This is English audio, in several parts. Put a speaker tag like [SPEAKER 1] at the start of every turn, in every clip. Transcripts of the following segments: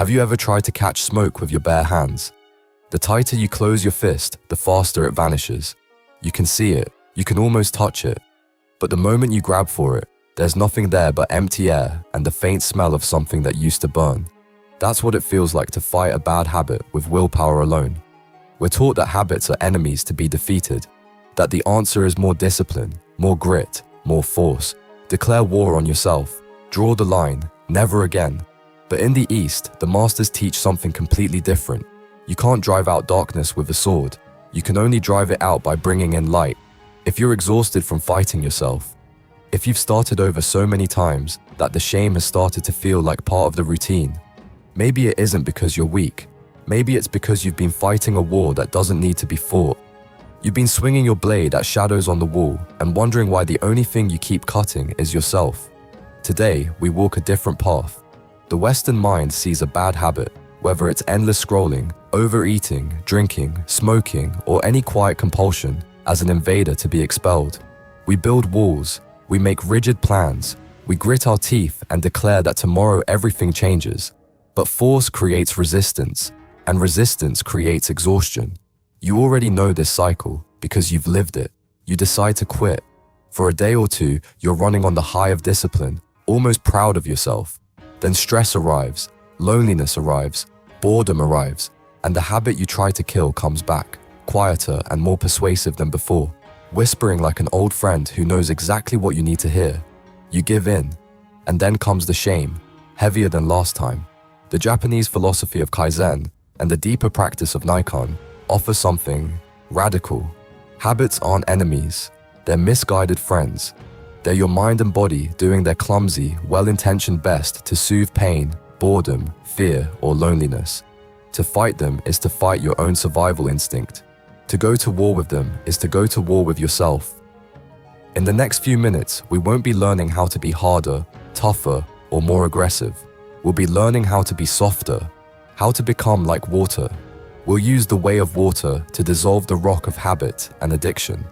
[SPEAKER 1] Have you ever tried to catch smoke with your bare hands? The tighter you close your fist, the faster it vanishes. You can see it, you can almost touch it. But the moment you grab for it, there's nothing there but empty air and the faint smell of something that used to burn. That's what it feels like to fight a bad habit with willpower alone. We're taught that habits are enemies to be defeated, that the answer is more discipline, more grit, more force. Declare war on yourself. Draw the line, never again. But in the East, the masters teach something completely different. You can't drive out darkness with a sword. You can only drive it out by bringing in light. If you're exhausted from fighting yourself, if you've started over so many times that the shame has started to feel like part of the routine, maybe it isn't because you're weak. Maybe it's because you've been fighting a war that doesn't need to be fought. You've been swinging your blade at shadows on the wall and wondering why the only thing you keep cutting is yourself. Today, we walk a different path. The Western mind sees a bad habit, whether it's endless scrolling, overeating, drinking, smoking, or any quiet compulsion, as an invader to be expelled. We build walls, we make rigid plans, we grit our teeth and declare that tomorrow everything changes. But force creates resistance, and resistance creates exhaustion. You already know this cycle because you've lived it. You decide to quit. For a day or two, you're running on the high of discipline, almost proud of yourself. Then stress arrives, loneliness arrives, boredom arrives, and the habit you try to kill comes back, quieter and more persuasive than before, whispering like an old friend who knows exactly what you need to hear. You give in, and then comes the shame, heavier than last time. The Japanese philosophy of Kaizen and the deeper practice of Naikan offer something radical. Habits aren't enemies, they're misguided friends. They're your mind and body doing their clumsy, well-intentioned best to soothe pain, boredom, fear, or loneliness. To fight them is to fight your own survival instinct. To go to war with them is to go to war with yourself. In the next few minutes, we won't be learning how to be harder, tougher, or more aggressive. We'll be learning how to be softer, how to become like water. We'll use the way of water to dissolve the rock of habit and addiction,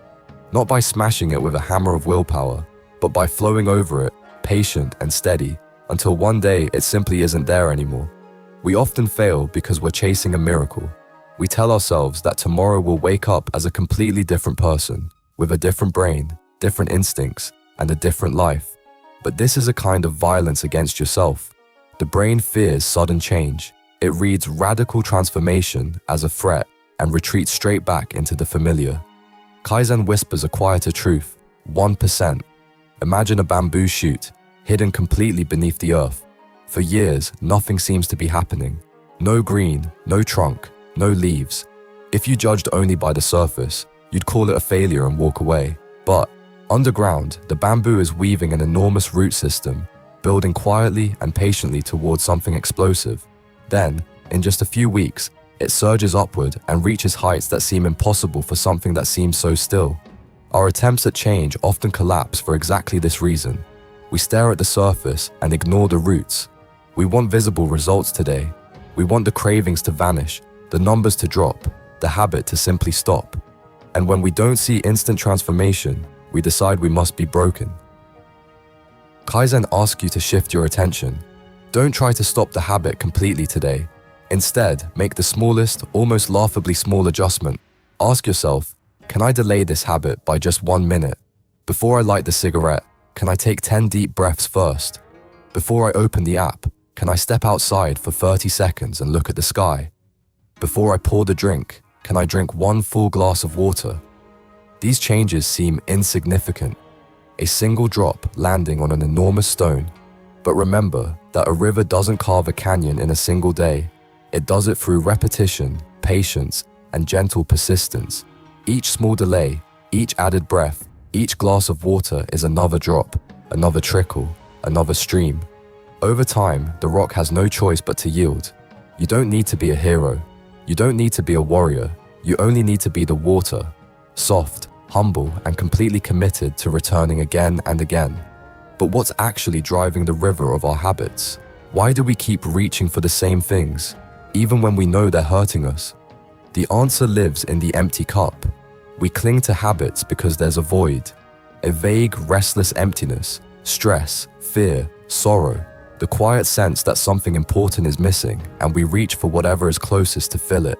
[SPEAKER 1] not by smashing it with a hammer of willpower, but by flowing over it, patient and steady, until one day it simply isn't there anymore. We often fail because we're chasing a miracle. We tell ourselves that tomorrow we'll wake up as a completely different person, with a different brain, different instincts, and a different life. But this is a kind of violence against yourself. The brain fears sudden change. It reads radical transformation as a threat and retreats straight back into the familiar. Kaizen whispers a quieter truth, 1%. Imagine a bamboo shoot, hidden completely beneath the earth. For years, nothing seems to be happening. No green, no trunk, no leaves. If you judged only by the surface, you'd call it a failure and walk away. But underground, the bamboo is weaving an enormous root system, building quietly and patiently towards something explosive. Then, in just a few weeks, it surges upward and reaches heights that seem impossible for something that seems so still. Our attempts at change often collapse for exactly this reason. We stare at the surface and ignore the roots. We want visible results today. We want the cravings to vanish, the numbers to drop, the habit to simply stop. And when we don't see instant transformation, we decide we must be broken. Kaizen asks you to shift your attention. Don't try to stop the habit completely today. Instead, make the smallest, almost laughably small adjustment. Ask yourself, can I delay this habit by just 1 minute? Before I light the cigarette, can I take 10 deep breaths first? Before I open the app, can I step outside for 30 seconds and look at the sky? Before I pour the drink, can I drink 1 full glass of water? These changes seem insignificant, a single drop landing on an enormous stone. But remember that a river doesn't carve a canyon in a single day. It does it through repetition, patience, and gentle persistence. Each small delay, each added breath, each glass of water is another drop, another trickle, another stream. Over time, the rock has no choice but to yield. You don't need to be a hero. You don't need to be a warrior. You only need to be the water, soft, humble, and completely committed to returning again and again. But what's actually driving the river of our habits? Why do we keep reaching for the same things, even when we know they're hurting us? The answer lives in the empty cup. We cling to habits because there's a void, a vague, restless emptiness, stress, fear, sorrow. The quiet sense that something important is missing and we reach for whatever is closest to fill it.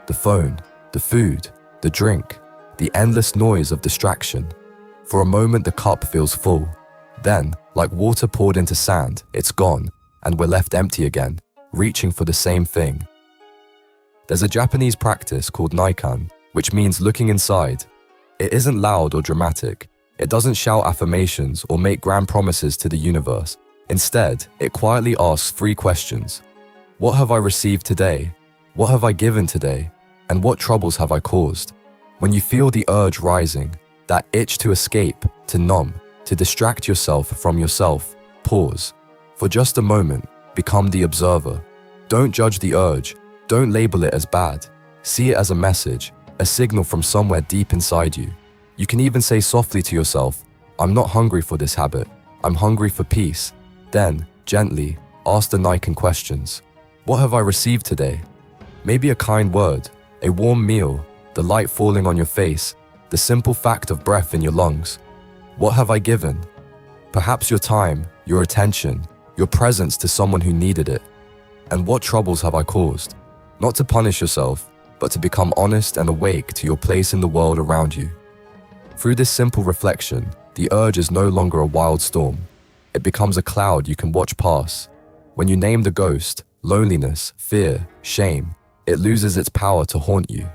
[SPEAKER 1] The phone, the food, the drink, the endless noise of distraction. For a moment the cup feels full. Then, like water poured into sand, it's gone, and we're left empty again, reaching for the same thing. There's a Japanese practice called Naikan, which means looking inside. It isn't loud or dramatic. It doesn't shout affirmations or make grand promises to the universe. Instead, it quietly asks 3 questions. What have I received today? What have I given today? And what troubles have I caused? When you feel the urge rising, that itch to escape, to numb, to distract yourself from yourself, pause. For just a moment, become the observer. Don't judge the urge. Don't label it as bad. See it as a message, a signal from somewhere deep inside you. You can even say softly to yourself, I'm not hungry for this habit. I'm hungry for peace. Then, gently, ask the Naikan questions. What have I received today? Maybe a kind word, a warm meal, the light falling on your face, the simple fact of breath in your lungs. What have I given? Perhaps your time, your attention, your presence to someone who needed it. And what troubles have I caused? Not to punish yourself, but to become honest and awake to your place in the world around you. Through this simple reflection, the urge is no longer a wild storm. It becomes a cloud you can watch pass. When you name the ghost, loneliness, fear, shame, it loses its power to haunt you.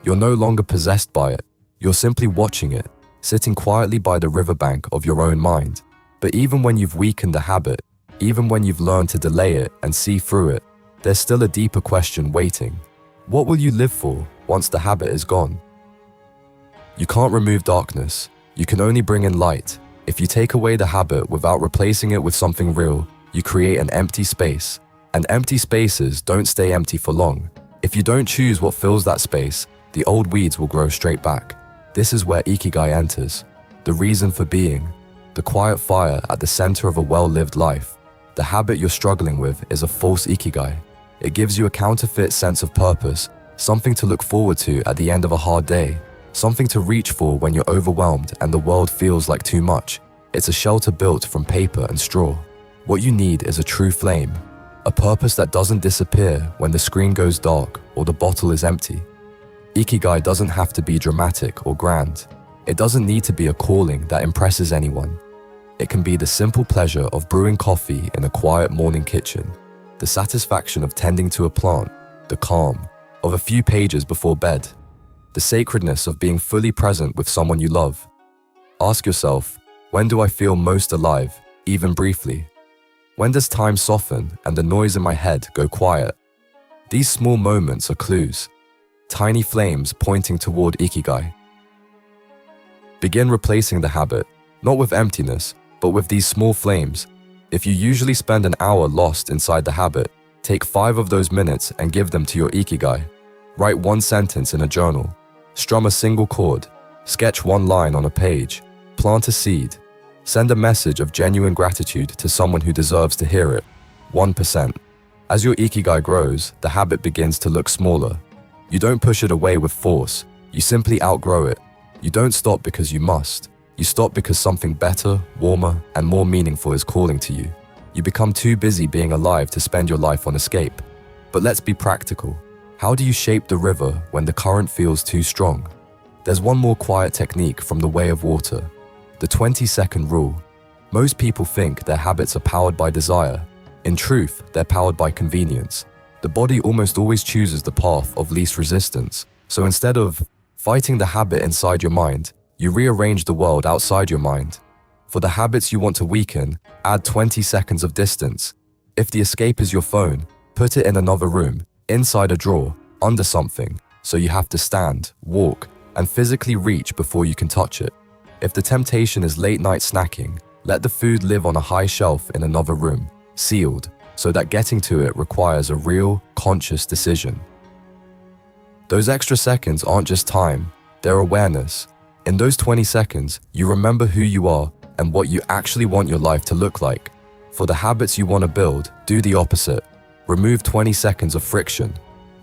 [SPEAKER 1] You're no longer possessed by it. You're simply watching it, sitting quietly by the riverbank of your own mind. But even when you've weakened the habit, even when you've learned to delay it and see through it, there's still a deeper question waiting. What will you live for once the habit is gone? You can't remove darkness. You can only bring in light. If you take away the habit without replacing it with something real, you create an empty space. And empty spaces don't stay empty for long. If you don't choose what fills that space, the old weeds will grow straight back. This is where Ikigai enters. The reason for being. The quiet fire at the center of a well-lived life. The habit you're struggling with is a false Ikigai. It gives you a counterfeit sense of purpose, something to look forward to at the end of a hard day, something to reach for when you're overwhelmed and the world feels like too much. It's a shelter built from paper and straw. What you need is a true flame, a purpose that doesn't disappear when the screen goes dark or the bottle is empty. Ikigai doesn't have to be dramatic or grand. It doesn't need to be a calling that impresses anyone. It can be the simple pleasure of brewing coffee in a quiet morning kitchen, the satisfaction of tending to a plant, the calm of a few pages before bed, the sacredness of being fully present with someone you love. Ask yourself, when do I feel most alive, even briefly? When does time soften and the noise in my head go quiet? These small moments are clues, tiny flames pointing toward Ikigai. Begin replacing the habit, not with emptiness, but with these small flames. If you usually spend an hour lost inside the habit, take 5 of those minutes and give them to your Ikigai. Write 1 sentence in a journal. Strum a single chord. Sketch 1 line on a page. Plant a seed. Send a message of genuine gratitude to someone who deserves to hear it. 1%. As your Ikigai grows, the habit begins to look smaller. You don't push it away with force. You simply outgrow it. You don't stop because you must. You stop because something better, warmer, and more meaningful is calling to you. You become too busy being alive to spend your life on escape. But let's be practical. How do you shape the river when the current feels too strong? There's one more quiet technique from the way of water. The 20-second rule. Most people think their habits are powered by desire. In truth, they're powered by convenience. The body almost always chooses the path of least resistance. So instead of fighting the habit inside your mind, you rearrange the world outside your mind. For the habits you want to weaken, add 20 seconds of distance. If the escape is your phone, put it in another room, inside a drawer, under something, so you have to stand, walk, and physically reach before you can touch it. If the temptation is late-night snacking, let the food live on a high shelf in another room, sealed, so that getting to it requires a real, conscious decision. Those extra seconds aren't just time, they're awareness. In those 20 seconds, you remember who you are and what you actually want your life to look like. For the habits you want to build, do the opposite. Remove 20 seconds of friction.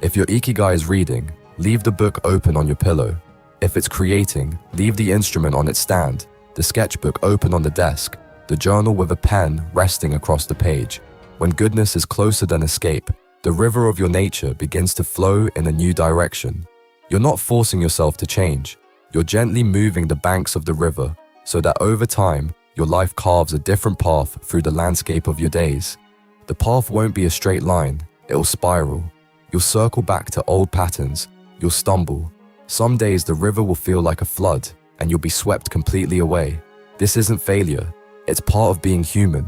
[SPEAKER 1] If your Ikigai is reading, leave the book open on your pillow. If it's creating, leave the instrument on its stand, the sketchbook open on the desk, the journal with a pen resting across the page. When goodness is closer than escape, the river of your nature begins to flow in a new direction. You're not forcing yourself to change. You're gently moving the banks of the river so that over time, your life carves a different path through the landscape of your days. The path won't be a straight line, it'll spiral. You'll circle back to old patterns, you'll stumble. Some days the river will feel like a flood and you'll be swept completely away. This isn't failure, it's part of being human.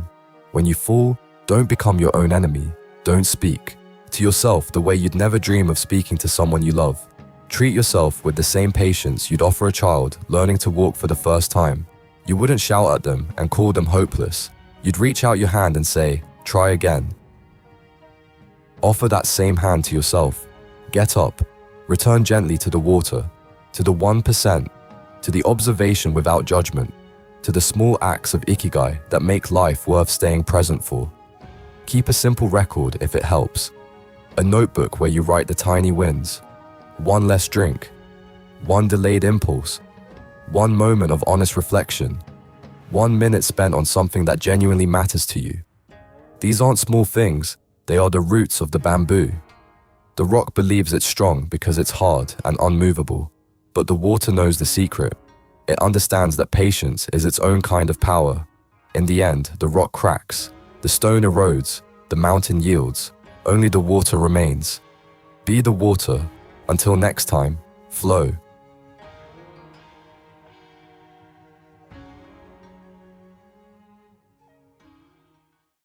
[SPEAKER 1] When you fall, don't become your own enemy. Don't speak to yourself the way you'd never dream of speaking to someone you love. Treat yourself with the same patience you'd offer a child learning to walk for the first time. You wouldn't shout at them and call them hopeless. You'd reach out your hand and say, try again. Offer that same hand to yourself. Get up. Return gently to the water, to the 1%, to the observation without judgment, to the small acts of Ikigai that make life worth staying present for. Keep a simple record if it helps. A notebook where you write the tiny wins. One less drink. One delayed impulse. One moment of honest reflection. 1 minute spent on something that genuinely matters to you. These aren't small things, they are the roots of the bamboo. The rock believes it's strong because it's hard and unmovable, but the water knows the secret. It understands that patience is its own kind of power. In the end, the rock cracks, the stone erodes, the mountain yields, only the water remains. Be the water. Until next time, flow.